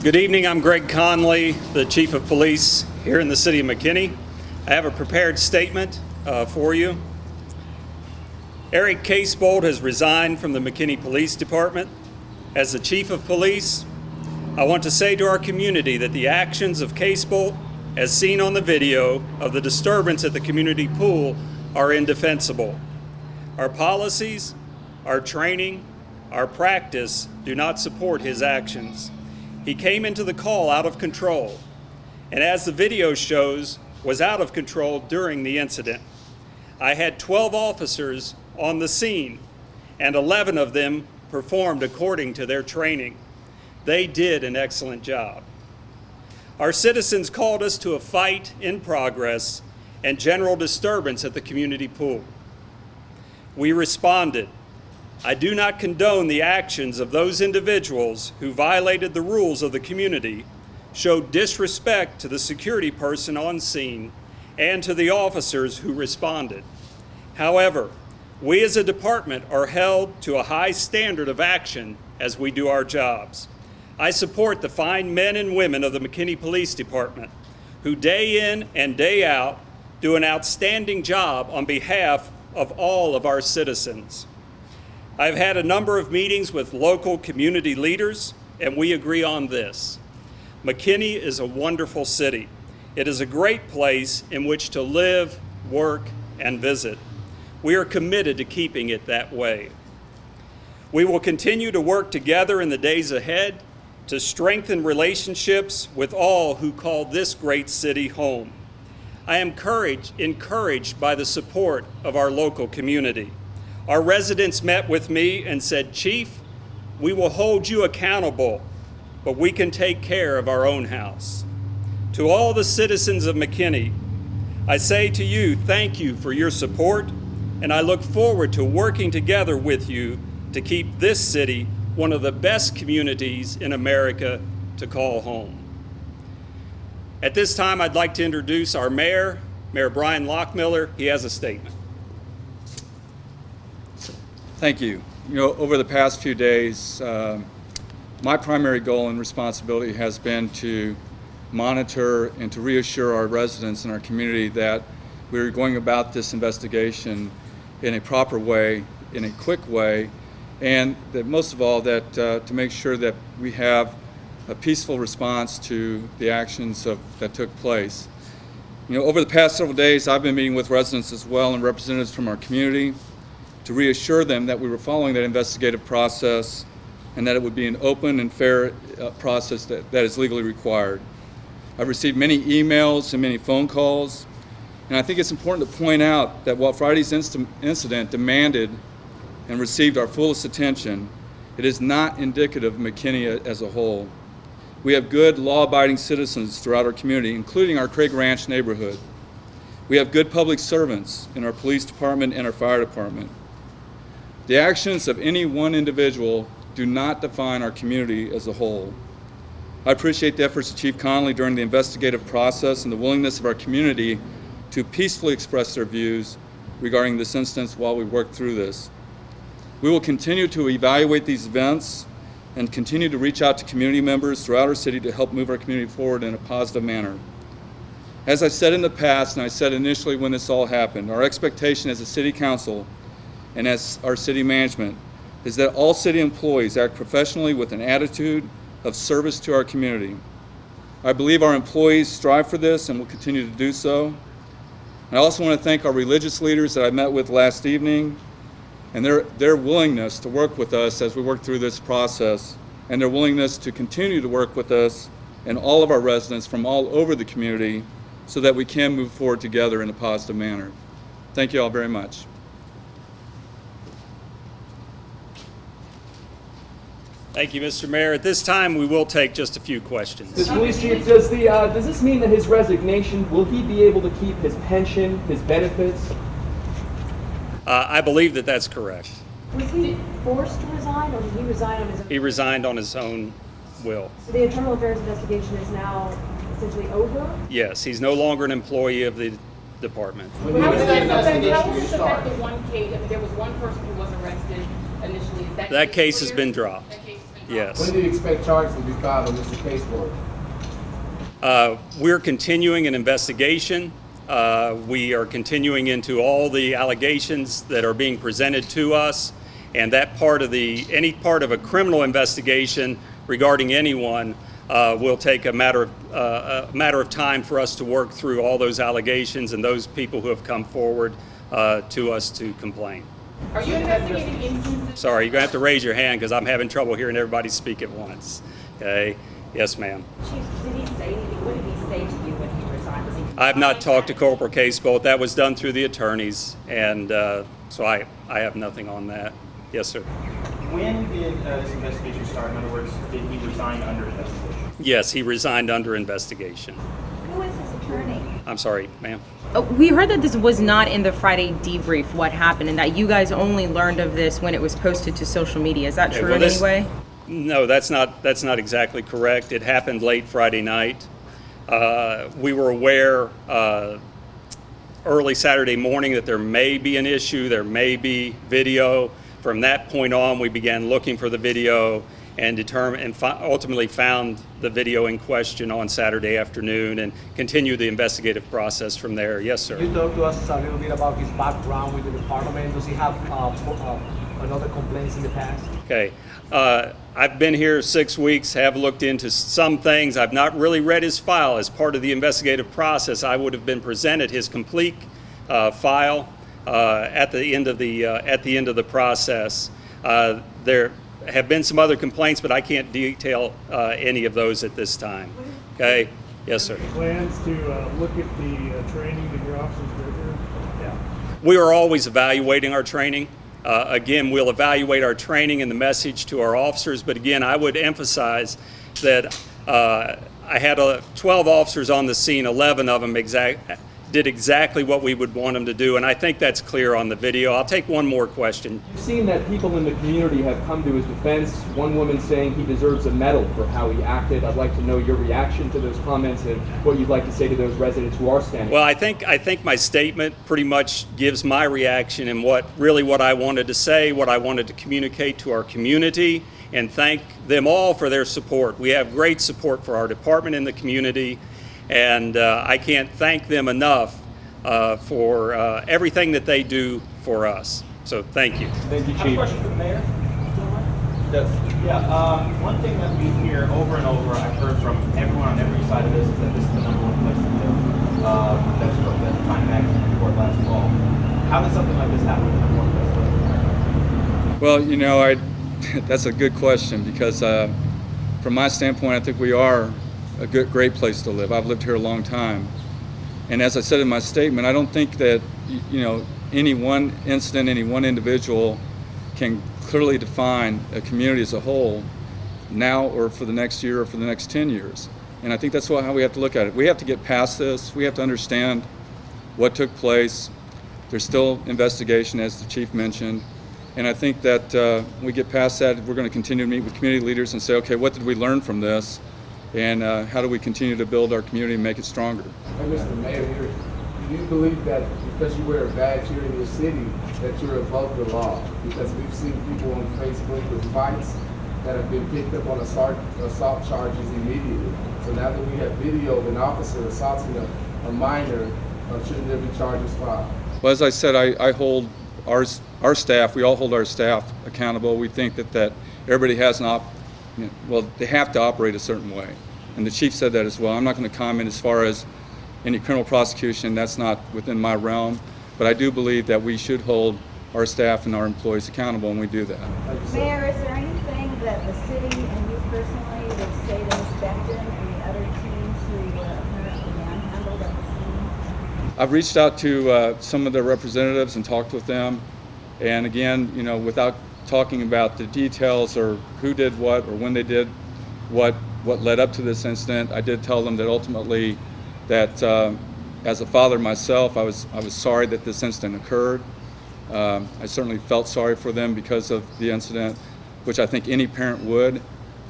Good evening, I'm Greg Conley, the Chief of Police here in the city of McKinney. I have a prepared statement for you. Eric Casebold has resigned from the McKinney Police Department. As the Chief of Police, I want to say to our community that the actions of Casebold, as seen on the video of the disturbance at the community pool, are indefensible. Our policies, our training, our practice do not support his actions. He came into the call out of control, and as the video shows, was out of control during the incident. I had 12 officers on the scene, and 11 of them performed according to their training. They did an excellent job. Our citizens called us to a fight in progress and general disturbance at the community pool. We responded. I do not condone the actions of those individuals who violated the rules of the community, showed disrespect to the security person on scene, and to the officers who responded. However, we as a department are held to a high standard of action as we do our jobs. I support the fine men and women of the McKinney Police Department who day in and day out do an outstanding job on behalf of all of our citizens. I've had a number of meetings with local community leaders, and we agree on this. McKinney is a wonderful city. It is a great place in which to live, work, and visit. We are committed to keeping it that way. We will continue to work together in the days ahead to strengthen relationships with all who call this great city home. I am encouraged by the support of our local community. Our residents met with me and said, Chief, we will hold you accountable, but we can take care of our own house. To all the citizens of McKinney, I say to you, thank you for your support, and I look forward to working together with you to keep this city one of the best communities in America to call home. At this time, I'd like to introduce our mayor, Mayor Brian Lockmiller. He has a statement. Thank you. Over the past few days, my primary goal and responsibility has been to monitor and to reassure our residents and our community that we're going about this investigation in a proper way, in a quick way, and that most of all, that to make sure that we have a peaceful response to the actions that took place. Over the past several days, I've been meeting with residents as well and representatives from our community to reassure them that we were following that investigative process and that it would be an open and fair process that is legally required. I've received many emails and many phone calls, and I think it's important to point out that while Friday's incident demanded and received our fullest attention, it is not indicative of McKinney as a whole. We have good, law-abiding citizens throughout our community, including our Craig Ranch neighborhood. We have good public servants in our police department and our fire department. The actions of any one individual do not define our community as a whole. I appreciate the efforts of Chief Conley during the investigative process and the willingness of our community to peacefully express their views regarding this instance while we work through this. We will continue to evaluate these events and continue to reach out to community members throughout our city to help move our community forward in a positive manner. As I said in the past, and I said initially when this all happened, our expectation as a city council and as our city management is that all city employees act professionally with an attitude of service to our community. I believe our employees strive for this and will continue to do so. I also want to thank our religious leaders that I met with last evening and their willingness to work with us as we work through this process, and their willingness to continue to work with us and all of our residents from all over the community so that we can move forward together in a positive manner. Thank you all very much. Thank you, Mr. Mayor. At this time, we will take just a few questions. Mr. Police Chief, does this mean that his resignation, will he be able to keep his pension, his benefits? I believe that that's correct. Was he forced to resign, or did he resign on his own? He resigned on his own will. So the internal affairs investigation is now essentially over? Yes, he's no longer an employee of the department. How does this affect the one case? If there was one person who was arrested initially, that case has been dropped. That case has been Yes. When do you expect charges to be filed on Mr. Caseboard? We're continuing an investigation. We are continuing into all the allegations that are being presented to us, and that part of any part of a criminal investigation regarding anyone will take a matter of time for us to work through all those allegations and those people who have come forward to us to complain. Are you investigating instances? Sorry, you're gonna have to raise your hand because I'm having trouble hearing everybody speak at once. Okay? Yes, ma'am. Chief, did he say anything? What did he say to you when he resigned? Was he I've not talked to Corporal Casebolt. That was done through the attorneys, and so I have nothing on that. Yes, sir. When did this investigation start? In other words, did he resign under investigation? Yes, he resigned under investigation. Who is his attorney? I'm sorry, ma'am. We heard that this was not in the Friday debrief what happened, and that you guys only learned of this when it was posted to social media. Is that Okay, true well, in this- any way? No, that's not exactly correct. It happened late Friday night. We were aware early Saturday morning that there may be an issue, there may be video. From that point on, we began looking for the video and ultimately found the video in question on Saturday afternoon and continued the investigative process from there. Yes, sir. Can you talk to us a little bit about his background with the department? Does he have another complaints in the past? Okay. I've been here 6 weeks, have looked into some things. I've not really read his file. As part of the investigative process, I would have been presented his complete file at the end of the process. There have been some other complaints, but I can't detail any of those at this time. Okay? Yes, sir. Plans to look at the training that your officers go through? Yeah. We are always evaluating our training. Again, we'll evaluate our training and the message to our officers, but again, I would emphasize that I had 12 officers on the scene, 11 of them did exactly what we would want them to do, and I think that's clear on the video. I'll take one more question. You've seen that people in the community have come to his defense. One woman saying he deserves a medal for how he acted. I'd like to know your reaction to those comments and what you'd like to say to those residents who are standing. Well, I think my statement pretty much gives my reaction and what I wanted to say, what I wanted to communicate to our community, and thank them all for their support. We have great support for our department in the community, and I can't thank them enough for everything that they do for us. So thank you. Thank you, I have a Chief. question for the mayor. One thing that we hear over and over, I've heard from everyone on every side of this, is that this is the number one place to live. That's what the Time Magazine report last fall. How does something like this happen in the number one place to live? Well, that's a good question because from my standpoint, I think we are a great place to live. I've lived here a long time. And as I said in my statement, I don't think that, any one incident, any one individual can clearly define a community as a whole now or for the next year or for the next 10 years. And I think that's how we have to look at it. We have to get past this. We have to understand what took place. There's still investigation, as the chief mentioned. And I think that when we get past that, we're going to continue to meet with community leaders and say, okay, what did we learn from this? And how do we continue to build our community and make it stronger? And Mr. Mayor, do you believe that because you wear a badge here in your city, that you're above the law? Because we've seen people on Facebook with fights that have been picked up on assault charges immediately. So now that we have video of an officer assaulting a minor, shouldn't there be charges filed? Well, as I said, I hold our staff, we all hold our staff accountable. We think that everybody has they have to operate a certain way. And the chief said that as well. I'm not going to comment as far as any criminal prosecution. That's not within my realm. But I do believe that we should hold our staff and our employees accountable, and we do that. Mayor, is there anything that the city and you personally would say to Ms. Becton and the other teams who were apparently manhandled at the scene? I've reached out to some of their representatives and talked with them. And again, without talking about the details or who did what or when they did what led up to this incident, I did tell them that ultimately that as a father myself, I was sorry that this incident occurred. I certainly felt sorry for them because of the incident, which I think any parent would.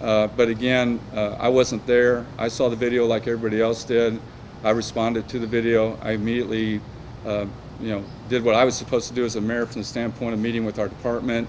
But again, I wasn't there. I saw the video like everybody else did. I responded to the video. I immediately did what I was supposed to do as a mayor from the standpoint of meeting with our department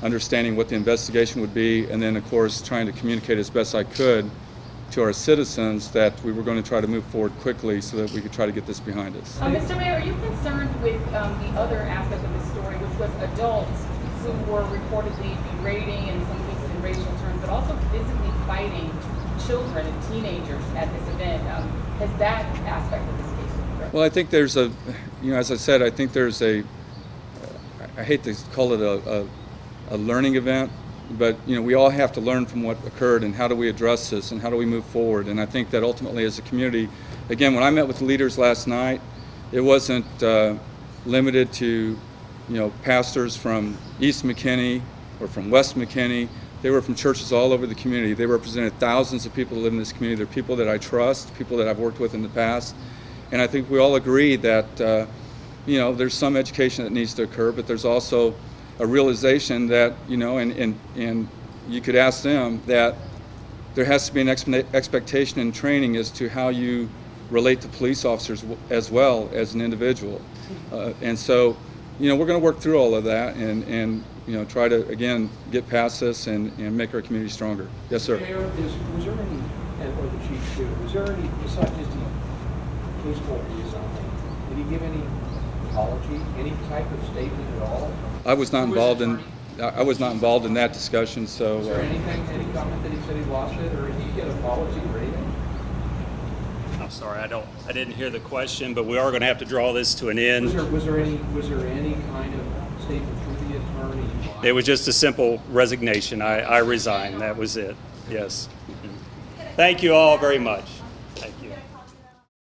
understanding what the investigation would be, and then of course trying to communicate as best I could to our citizens that we were going to try to move forward quickly so that we could try to get this behind us. Mr. Mayor, are you concerned with the other aspect of the story, which was adults who were reportedly berating, in some cases in racial terms, but also physically fighting children and teenagers at this event? Has that aspect of this case been addressed? Well, I think there's a, as I said, I think there's a, I hate to call it a learning event, but we all have to learn from what occurred and how do we address this and how do we move forward. And I think that ultimately as a community, again, when I met with the leaders last night, it wasn't limited to pastors from East McKinney or from West McKinney. They were from churches all over the community. They represented thousands of people that live in this community. They're people that I trust, people that I've worked with in the past. And I think we all agree that there's some education that needs to occur, but there's also a realization that, and you could ask them that there has to be an expectation and training as to how you relate to police officers as well as an individual. And so, we're going to work through all of that and try to, again, get past this and make our community stronger. Yes, sir. Mayor, was there any, or the chief too, was there any, besides just the police court reassignment, did he give any apology, any type of statement at all? I was not involved in that discussion, so. Was there anything, any comment that he said he lost it, or did he get an apology or anything? I'm sorry, I didn't hear the question, but we are going to have to draw this to an end. Was there any kind of statement through the attorney? It was just a simple resignation. I resigned. That was it. Yes. Thank you all very much.